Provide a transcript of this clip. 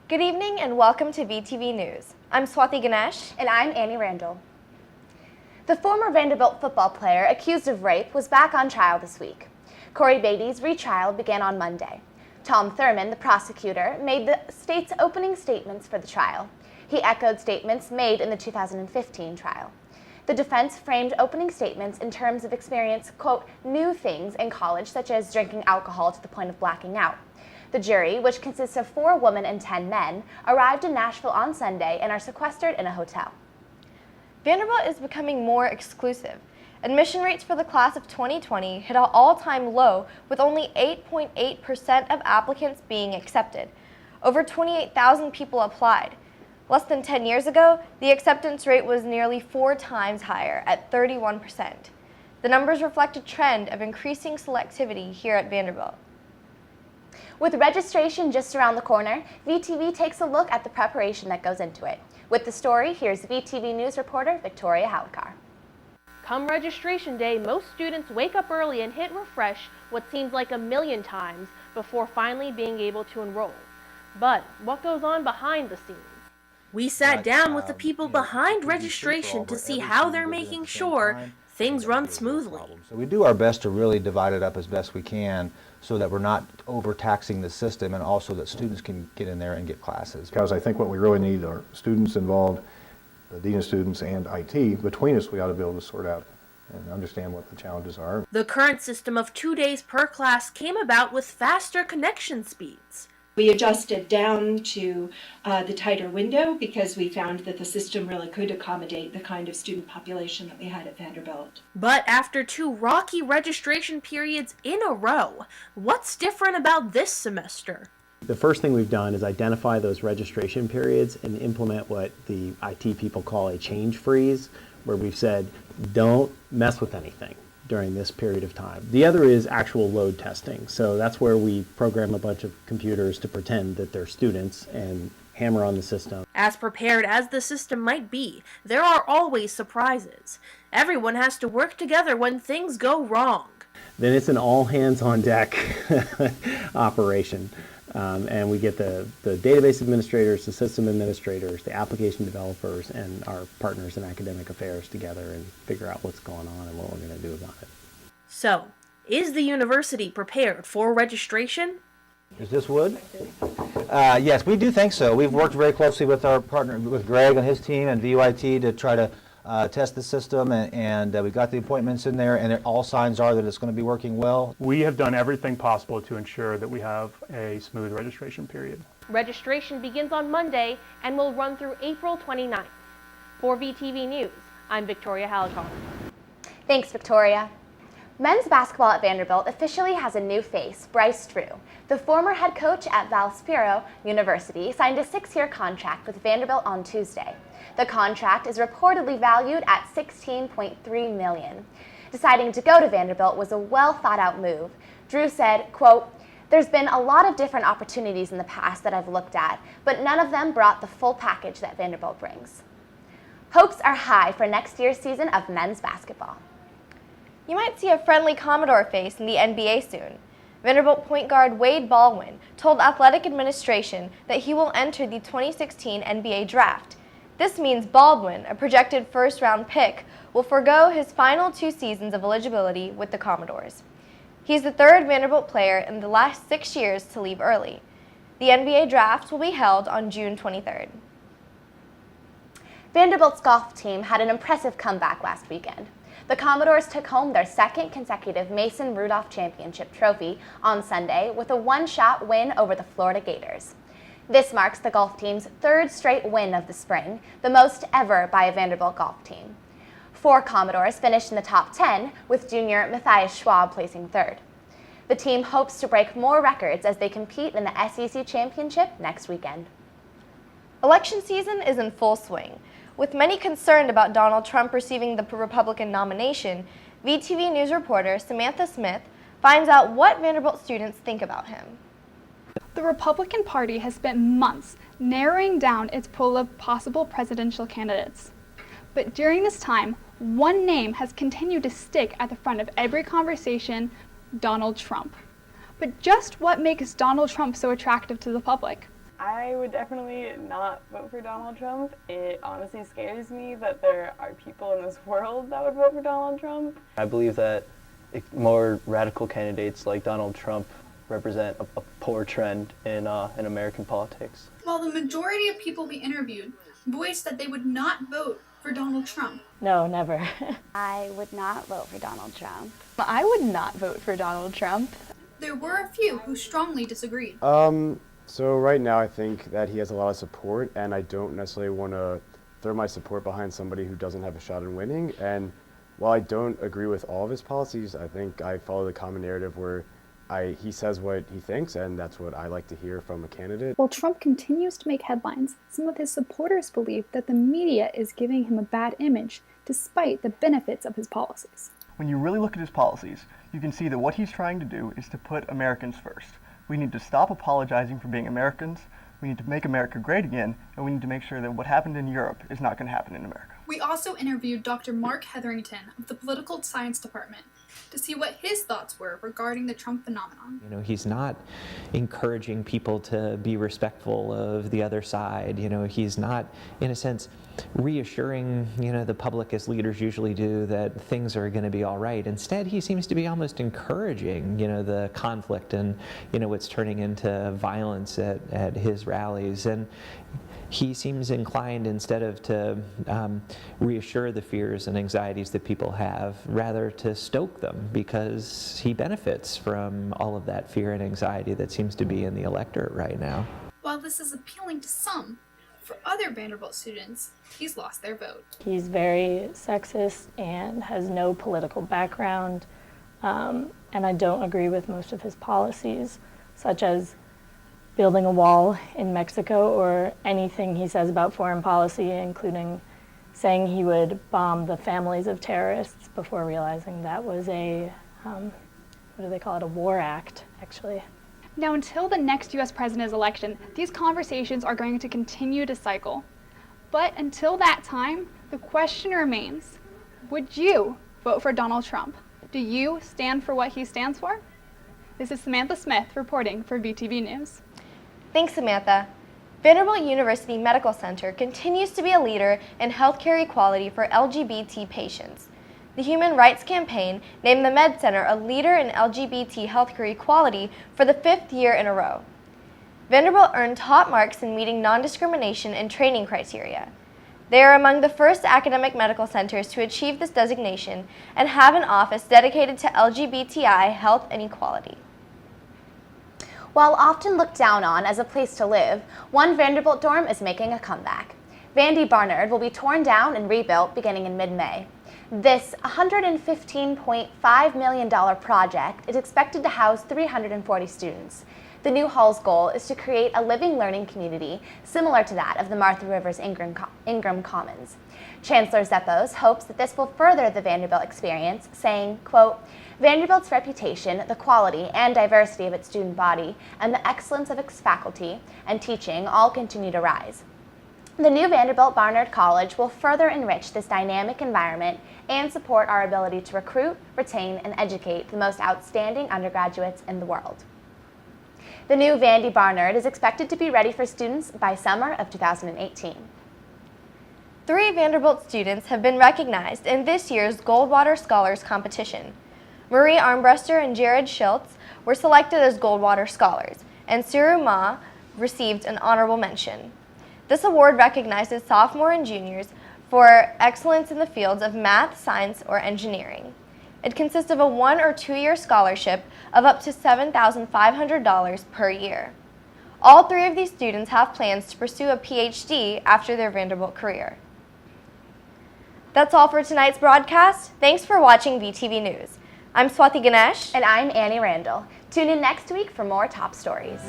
Good evening and welcome to VTV News. I'm Swathi Ganesh. And I'm Randle. The former Vanderbilt football player accused of rape was back on trial this week. Corey Beatty's retrial began on Monday. Tom Thurman, the prosecutor, made the state's opening statements for the trial. He echoed statements made in the 2015 trial. The defense framed opening statements in terms of experience, quote, new things in college, such as drinking alcohol to the point of blacking out. The jury, which consists of 4 women and 10 men, arrived in Nashville on Sunday and are sequestered in a hotel. Vanderbilt is becoming more exclusive. Admission rates for the class of 2020 hit an all-time low, with only 8.8% of applicants being accepted. Over 28,000 people applied. Less than 10 years ago, the acceptance rate was nearly 4 times higher, at 31%. The numbers reflect a trend of increasing selectivity here at Vanderbilt. With registration just around the corner, VTV takes a look at the preparation that goes into it. With the story, here's VTV News reporter Victoria Halakar. Come registration day, most students wake up early and hit refresh what seems like a million times before finally being able to enroll. But what goes on behind the scenes? We sat down with the people behind registration to see how they're making sure things run smoothly. So we do our best to really divide it up as best we can so that we're not overtaxing the system and also that students can get in there and get classes. Because I think what we really need are students involved, the dean of students and IT. Between us, we ought to be able to sort out and understand what the challenges are. The current system of 2 days per class came about with faster connection speeds. We adjusted down to the tighter window because we found that the system really could accommodate the kind of student population that we had at Vanderbilt. But after 2 rocky registration periods in a row, what's different about this semester? The first thing we've done is identify those registration periods and implement what the IT people call a change freeze, where we've said, don't mess with anything during this period of time. The other is actual load testing. So that's where we program a bunch of computers to pretend that they're students and hammer on the system. As prepared as the system might be, there are always surprises. Everyone has to work together when things go wrong. Then it's an all hands on deck operation. And we get the database administrators, the system administrators, the application developers, and our partners in academic affairs together and figure out what's going on and what we're going to do about it. So, is the university prepared for registration? Is this wood? Yes, we do think so. We've worked very closely with our partner, with Greg and his team and VUIT to try to test the system, and we got the appointments in there, and all signs are that it's going to be working well. We have done everything possible to ensure that we have a smooth registration period. Registration begins on Monday and will run through April 29th. For VTV News, I'm Victoria Halakar. Thanks, Victoria. Men's basketball at Vanderbilt officially has a new face, Bryce Drew. The former head coach at Valspero University signed a 6-year contract with Vanderbilt on Tuesday. The contract is reportedly valued at $16.3 million. Deciding to go to Vanderbilt was a well-thought-out move. Drew said, quote, "There's been a lot of different opportunities in the past that I've looked at, but none of them brought the full package that Vanderbilt brings." Hopes are high for next year's season of men's basketball. You might see a friendly Commodore face in the NBA soon. Vanderbilt point guard Wade Baldwin told athletic administration that he will enter the 2016 NBA draft. This means Baldwin, a projected first-round pick, will forego his final 2 seasons of eligibility with the Commodores. He's the 3rd Vanderbilt player in the last 6 years to leave early. The NBA draft will be held on June 23rd. Vanderbilt's golf team had an impressive comeback last weekend. The Commodores took home their 2nd consecutive Mason Rudolph Championship trophy on Sunday with a 1-shot win over the Florida Gators. This marks the golf team's 3rd straight win of the spring, the most ever by a Vanderbilt golf team. 4 Commodores finished in the top 10, with junior Matthias Schwab placing 3rd. The team hopes to break more records as they compete in the SEC Championship next weekend. Election season is in full swing. With many concerned about Donald Trump receiving the Republican nomination, VTV News reporter Samantha Smith finds out what Vanderbilt students think about him. The Republican Party has spent months narrowing down its pool of possible presidential candidates. But during this time, one name has continued to stick at the front of every conversation: Donald Trump. But just what makes Donald Trump so attractive to the public? I would definitely not vote for Donald Trump. It honestly scares me that there are people in this world that would vote for Donald Trump. I believe that more radical candidates like Donald Trump represent a poor trend in American politics. While the majority of people we interviewed voiced that they would not vote for Donald Trump. No, never. I would not vote for Donald Trump. I would not vote for Donald Trump. There were a few who strongly disagreed. So right now I think that he has a lot of support, and I don't necessarily want to throw my support behind somebody who doesn't have a shot in winning. And while I don't agree with all of his policies, I think I follow the common narrative where he says what he thinks, and that's what I like to hear from a candidate. While Trump continues to make headlines, some of his supporters believe that the media is giving him a bad image, despite the benefits of his policies. When you really look at his policies, you can see that what he's trying to do is to put Americans first. We need to stop apologizing for being Americans, we need to make America great again, and we need to make sure that what happened in Europe is not going to happen in America. We also interviewed Dr. Mark Hetherington of the Political Science Department to see what his thoughts were regarding the Trump phenomenon. You know, he's not encouraging people to be respectful of the other side. You know, he's not, in a sense, reassuring, the public, as leaders usually do, that things are going to be all right. Instead, he seems to be almost encouraging, the conflict and, what's turning into violence at his rallies. And he seems inclined, instead of to reassure the fears and anxieties that people have, rather to stoke them, because he benefits from all of that fear and anxiety that seems to be in the electorate right now. While this is appealing to some, for other Vanderbilt students, he's lost their vote. He's very sexist and has no political background, and I don't agree with most of his policies, such as building a wall in Mexico or anything he says about foreign policy, including saying he would bomb the families of terrorists before realizing that was a, what do they call it, a war act, actually. Now, until the next U.S. president's election, these conversations are going to continue to cycle. But until that time, the question remains, would you vote for Donald Trump? Do you stand for what he stands for? This is Samantha Smith reporting for VTV News. Thanks, Samantha. Vanderbilt University Medical Center continues to be a leader in healthcare equality for LGBT patients. The Human Rights Campaign named the Med Center a leader in LGBT healthcare equality for the 5th year in a row. Vanderbilt earned top marks in meeting non-discrimination and training criteria. They are among the first academic medical centers to achieve this designation and have an office dedicated to LGBTI health and equality. While often looked down on as a place to live, one Vanderbilt dorm is making a comeback. Vandy Barnard will be torn down and rebuilt beginning in mid-May. This $115.5 million project is expected to house 340 students. The new hall's goal is to create a living learning community similar to that of the Martha Rivers Ingram Commons. Chancellor Zeppos hopes that this will further the Vanderbilt experience, saying, quote, Vanderbilt's reputation, the quality and diversity of its student body, and the excellence of its faculty and teaching all continue to rise. The new Vanderbilt Barnard College will further enrich this dynamic environment and support our ability to recruit, retain, and educate the most outstanding undergraduates in the world. The new Vandy Barnard is expected to be ready for students by summer of 2018. 3 Vanderbilt students have been recognized in this year's Goldwater Scholars Competition. Marie Armbruster and Jared Schultz were selected as Goldwater Scholars, and Suru Ma received an honorable mention. This award recognizes sophomore and juniors for excellence in the fields of math, science, or engineering. It consists of a 1- or 2-year scholarship of up to $7,500 per year. All 3 of these students have plans to pursue a PhD after their Vanderbilt career. That's all for tonight's broadcast. Thanks for watching VTV News. I'm Swathi Ganesh. And I'm Annie Randle. Tune in next week for more top stories.